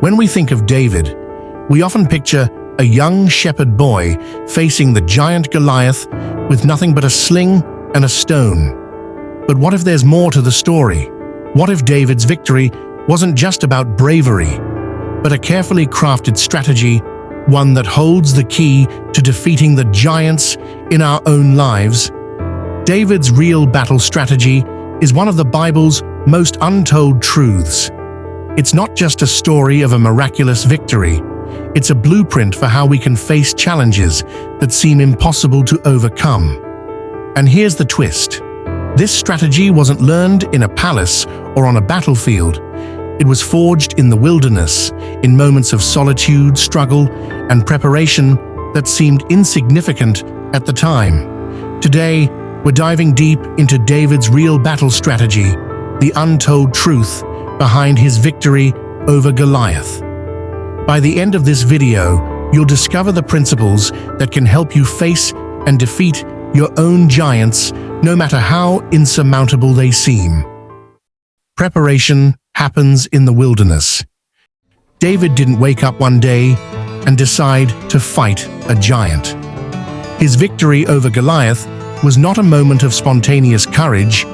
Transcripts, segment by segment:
When we think of David, we often picture a young shepherd boy facing the giant Goliath with nothing but a sling and a stone. But what if there's more to the story? What if David's victory wasn't just about bravery, but a carefully crafted strategy, one that holds the key to defeating the giants in our own lives? David's real battle strategy is one of the Bible's most untold truths. It's not just a story of a miraculous victory, it's a blueprint for how we can face challenges that seem impossible to overcome. And here's the twist. This strategy wasn't learned in a palace or on a battlefield. It was forged in the wilderness, in moments of solitude, struggle, and preparation that seemed insignificant at the time. Today, we're diving deep into David's real battle strategy, the untold truth behind his victory over Goliath. By the end of this video, you'll discover the principles that can help you face and defeat your own giants, no matter how insurmountable they seem. Preparation happens in the wilderness. David didn't wake up one day and decide to fight a giant. His victory over Goliath was not a moment of spontaneous courage,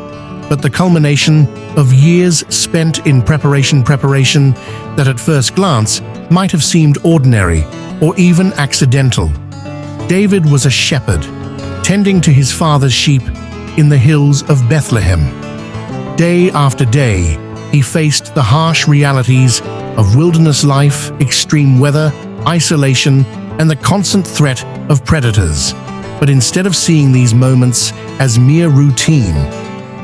but the culmination of years spent in preparation that at first glance might have seemed ordinary or even accidental. David was a shepherd, tending to his father's sheep in the hills of Bethlehem. Day after day, he faced the harsh realities of wilderness life, extreme weather, isolation, and the constant threat of predators. But instead of seeing these moments as mere routine,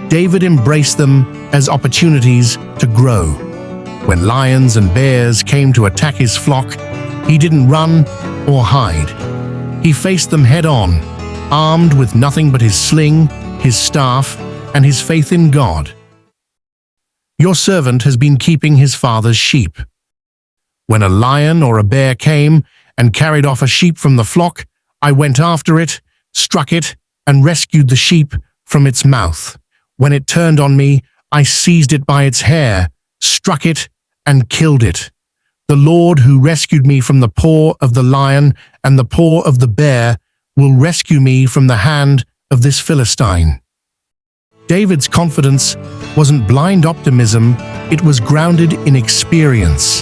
David embraced them as opportunities to grow. When lions and bears came to attack his flock, he didn't run or hide. He faced them head-on, armed with nothing but his sling, his staff, and his faith in God. Your servant has been keeping his father's sheep. When a lion or a bear came and carried off a sheep from the flock, I went after it, struck it, and rescued the sheep from its mouth. When it turned on me, I seized it by its hair, struck it, and killed it. The Lord who rescued me from the paw of the lion and the paw of the bear will rescue me from the hand of this Philistine. David's confidence wasn't blind optimism, it was grounded in experience.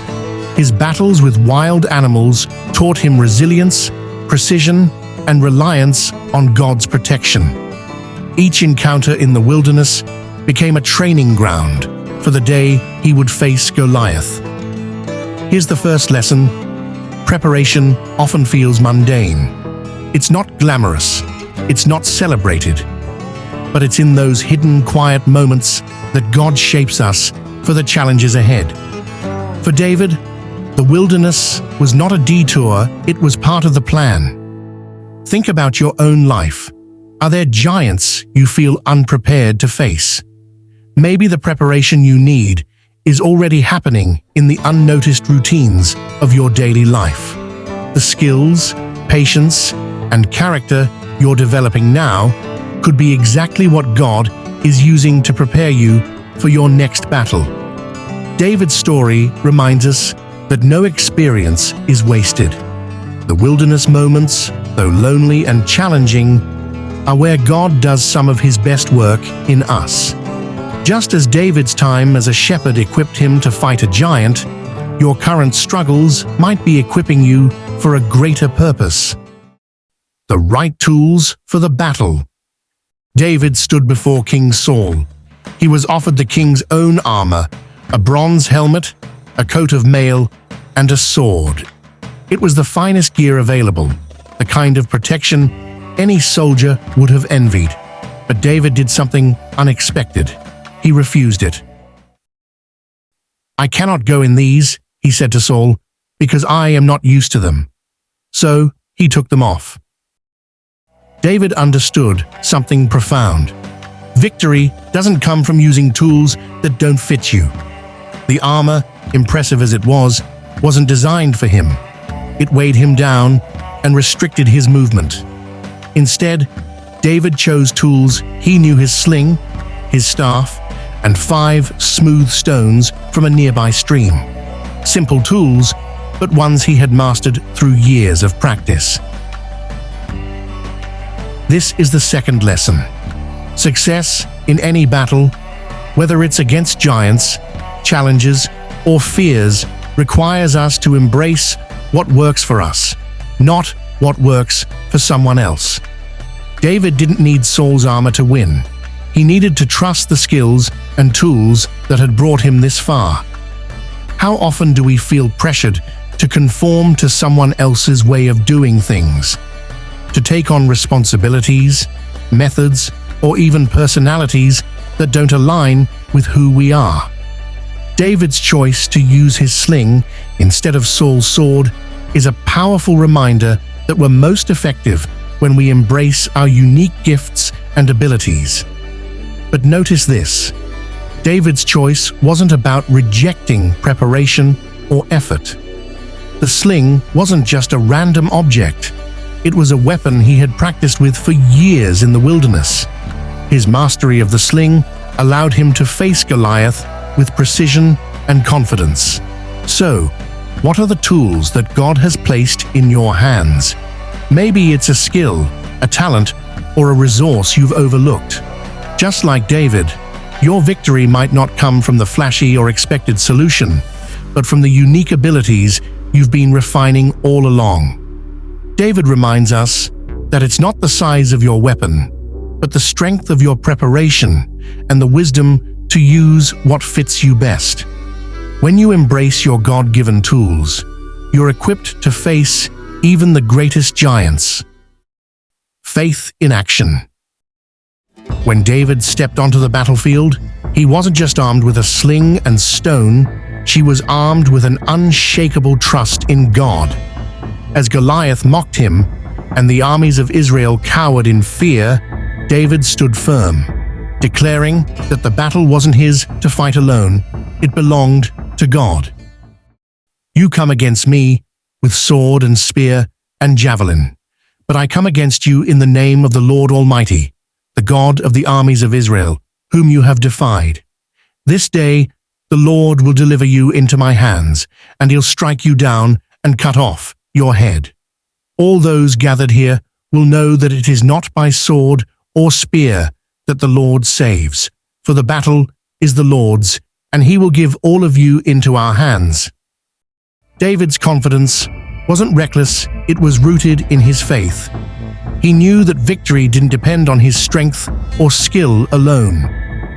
His battles with wild animals taught him resilience, precision, and reliance on God's protection. Each encounter in the wilderness became a training ground for the day he would face Goliath. Here's the first lesson. Preparation often feels mundane. It's not glamorous, it's not celebrated, but it's in those hidden, quiet moments that God shapes us for the challenges ahead. For David, the wilderness was not a detour, it was part of the plan. Think about your own life. Are there giants you feel unprepared to face? Maybe the preparation you need is already happening in the unnoticed routines of your daily life. The skills, patience, and character you're developing now could be exactly what God is using to prepare you for your next battle. David's story reminds us that no experience is wasted. The wilderness moments, though lonely and challenging, are where God does some of his best work in us. Just as David's time as a shepherd equipped him to fight a giant, your current struggles might be equipping you for a greater purpose. The right tools for the battle. David stood before King Saul. He was offered the king's own armor, a bronze helmet, a coat of mail, and a sword. It was the finest gear available, the kind of protection any soldier would have envied. But David did something unexpected. He refused it. "I cannot go in these," he said to Saul, "because I am not used to them." So he took them off. David understood something profound. Victory doesn't come from using tools that don't fit you. The armor, impressive as it was, wasn't designed for him. It weighed him down and restricted his movement. Instead, David chose tools he knew: his sling, his staff, and 5 smooth stones from a nearby stream. simple tools, but ones he had mastered through years of practice. This is the second lesson. Success in any battle, whether it's against giants, challenges, or fears, requires us to embrace what works for us, not what works for someone else. David didn't need Saul's armor to win. He needed to trust the skills and tools that had brought him this far. How often do we feel pressured to conform to someone else's way of doing things, to take on responsibilities, methods, or even personalities that don't align with who we are? David's choice to use his sling instead of Saul's sword is a powerful reminder that we're most effective when we embrace our unique gifts and abilities. But notice this: David's choice wasn't about rejecting preparation or effort. The sling wasn't just a random object. It was a weapon he had practiced with for years in the wilderness. His mastery of the sling allowed him to face Goliath with precision and confidence. So, what are the tools that God has placed in your hands? Maybe it's a skill, a talent, or a resource you've overlooked. Just like David, your victory might not come from the flashy or expected solution, but from the unique abilities you've been refining all along. David reminds us that it's not the size of your weapon, but the strength of your preparation and the wisdom to use what fits you best. When you embrace your God-given tools, you're equipped to face even the greatest giants. Faith in action. When David stepped onto the battlefield, he wasn't just armed with a sling and stone, he was armed with an unshakable trust in God. As Goliath mocked him and the armies of Israel cowered in fear, David stood firm, declaring that the battle wasn't his to fight alone, it belonged to God. You come against me with sword and spear and javelin, but I come against you in the name of the Lord Almighty, the God of the armies of Israel, whom you have defied. This day the Lord will deliver you into my hands, and he'll strike you down and cut off your head. All those gathered here will know that it is not by sword or spear that the Lord saves, for the battle is the Lord's, and he will give all of you into our hands. David's confidence wasn't reckless, it was rooted in his faith. He knew that victory didn't depend on his strength or skill alone,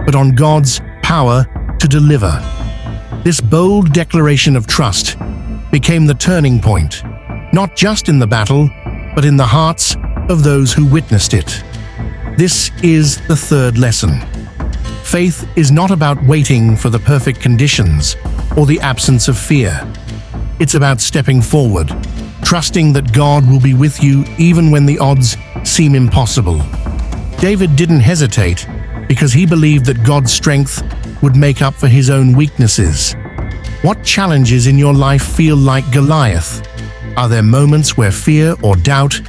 but on God's power to deliver. This bold declaration of trust became the turning point, not just in the battle, but in the hearts of those who witnessed it. This is the third lesson. Faith is not about waiting for the perfect conditions or the absence of fear. It's about stepping forward, trusting that God will be with you even when the odds seem impossible. David didn't hesitate because he believed that God's strength would make up for his own weaknesses. What challenges in your life feel like Goliath? Are there moments where fear or doubt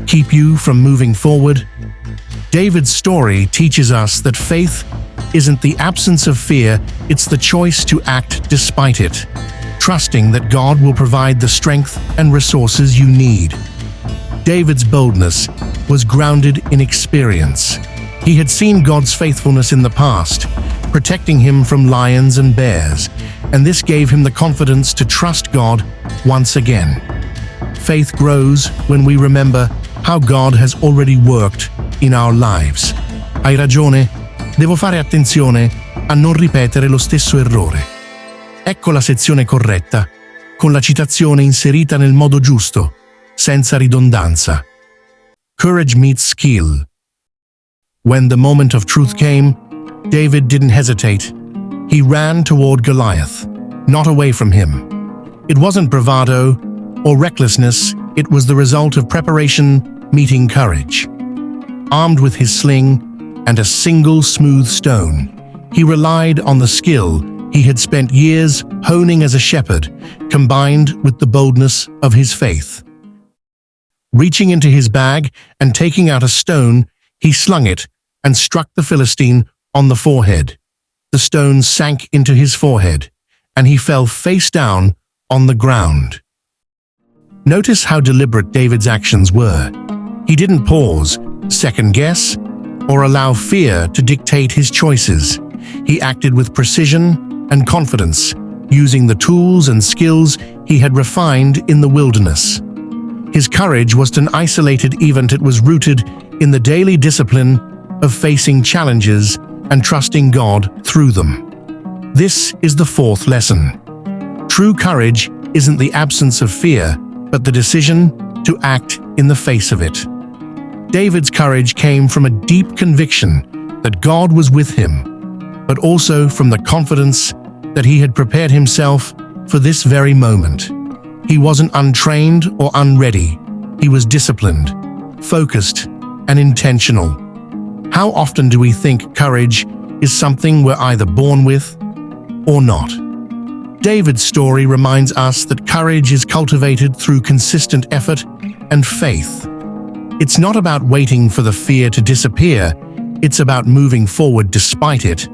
keep you from moving forward? David's story teaches us that faith isn't the absence of fear, it's the choice to act despite it, trusting that God will provide the strength and resources you need. David's boldness was grounded in experience. He had seen God's faithfulness in the past, protecting him from lions and bears, and this gave him the confidence to trust God once again. Faith grows when we remember how God has already worked in our lives. Hai ragione, devo fare attenzione a non ripetere lo stesso errore. Ecco la sezione corretta, con la citazione inserita nel modo giusto, senza ridondanza. Courage meets skill. When the moment of truth came, David didn't hesitate. He ran toward Goliath, not away from him. It wasn't bravado or recklessness, it was the result of preparation meeting courage. Armed with his sling and a single smooth stone, he relied on the skill he had spent years honing as a shepherd, combined with the boldness of his faith. Reaching into his bag and taking out a stone, he slung it and struck the Philistine on the forehead. The stone sank into his forehead, and he fell face down on the ground. Notice how deliberate David's actions were. He didn't pause, second-guess, or allow fear to dictate his choices. He acted with precision and confidence, using the tools and skills he had refined in the wilderness. His courage wasn't an isolated event, it was rooted in the daily discipline of facing challenges and trusting God through them. This is the fourth lesson. True courage isn't the absence of fear, but the decision to act in the face of it. David's courage came from a deep conviction that God was with him, but also from the confidence that he had prepared himself for this very moment. He wasn't untrained or unready. He was disciplined, focused, and intentional. How often do we think courage is something we're either born with or not? David's story reminds us that courage is cultivated through consistent effort and faith. It's not about waiting for the fear to disappear, it's about moving forward despite it,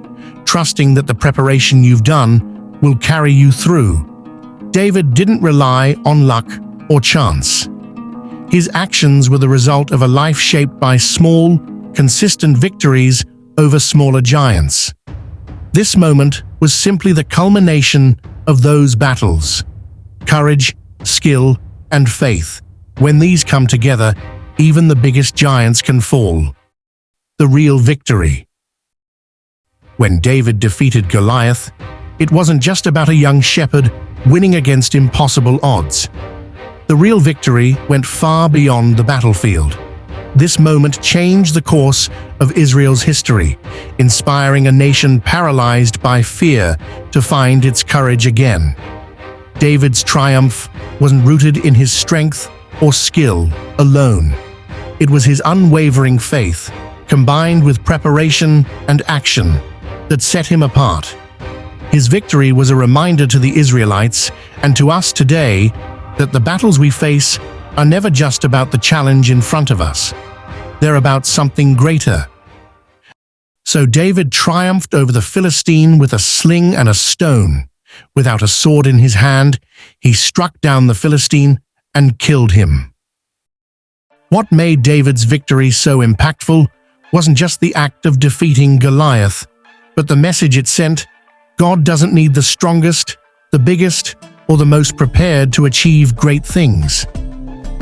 trusting that the preparation you've done will carry you through. David didn't rely on luck or chance. His actions were the result of a life shaped by small, consistent victories over smaller giants. This moment was simply the culmination of those battles. Courage, skill, and faith. When these come together, even the biggest giants can fall. The real victory. When David defeated Goliath, it wasn't just about a young shepherd winning against impossible odds. The real victory went far beyond the battlefield. This moment changed the course of Israel's history, inspiring a nation paralyzed by fear to find its courage again. David's triumph wasn't rooted in his strength or skill alone. It was his unwavering faith, combined with preparation and action, that set him apart. His victory was a reminder to the Israelites and to us today that the battles we face are never just about the challenge in front of us. They're about something greater. So David triumphed over the Philistine with a sling and a stone. Without a sword in his hand, he struck down the Philistine and killed him. What made David's victory so impactful wasn't just the act of defeating Goliath, but the message it sent. God doesn't need the strongest, the biggest, or the most prepared to achieve great things.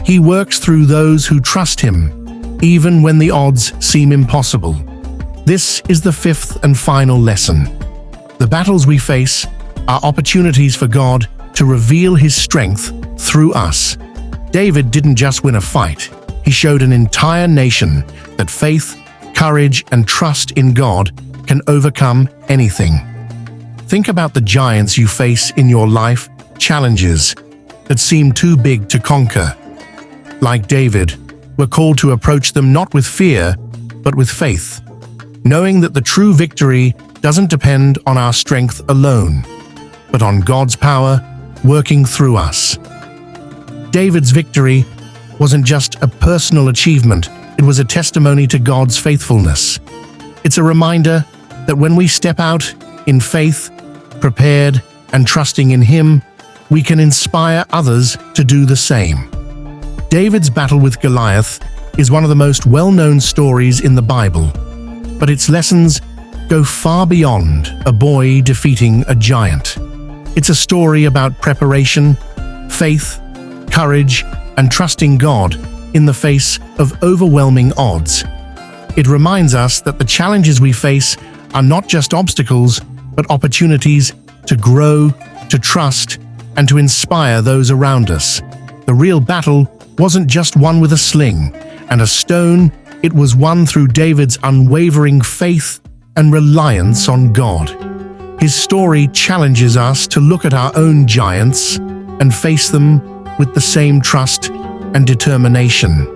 He works through those who trust Him, even when the odds seem impossible. This is the fifth and final lesson. The battles we face are opportunities for God to reveal His strength through us. David didn't just win a fight. He showed an entire nation that faith, courage, and trust in God can overcome anything. Think about the giants you face in your life, challenges that seem too big to conquer. Like David, we're called to approach them not with fear, but with faith, knowing that the true victory doesn't depend on our strength alone, but on God's power working through us. David's victory wasn't just a personal achievement, it was a testimony to God's faithfulness. It's a reminder that when we step out in faith, prepared and trusting in Him, we can inspire others to do the same. David's battle with Goliath is one of the most well-known stories in the Bible, but its lessons go far beyond a boy defeating a giant. It's a story about preparation, faith, courage, and trusting God in the face of overwhelming odds. It reminds us that the challenges we face are not just obstacles, but opportunities to grow, to trust, and to inspire those around us. The real battle wasn't just won with a sling and a stone, it was won through David's unwavering faith and reliance on God. His story challenges us to look at our own giants and face them with the same trust and determination.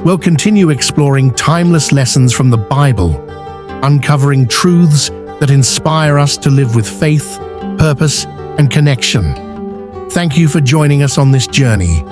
We'll continue exploring timeless lessons from the Bible, uncovering truths that inspire us to live with faith, purpose, and connection. Thank you for joining us on this journey.